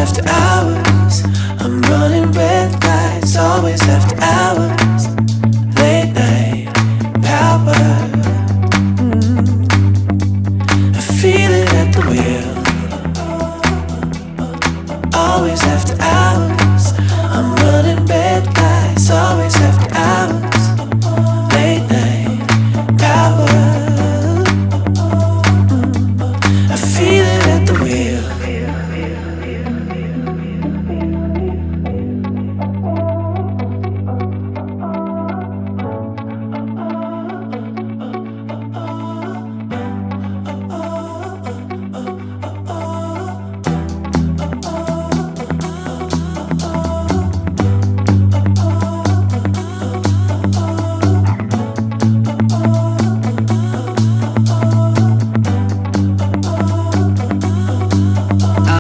after hours. I'm running red lights, always after hours. Late night power. I feel it at the wheel. Always after hours.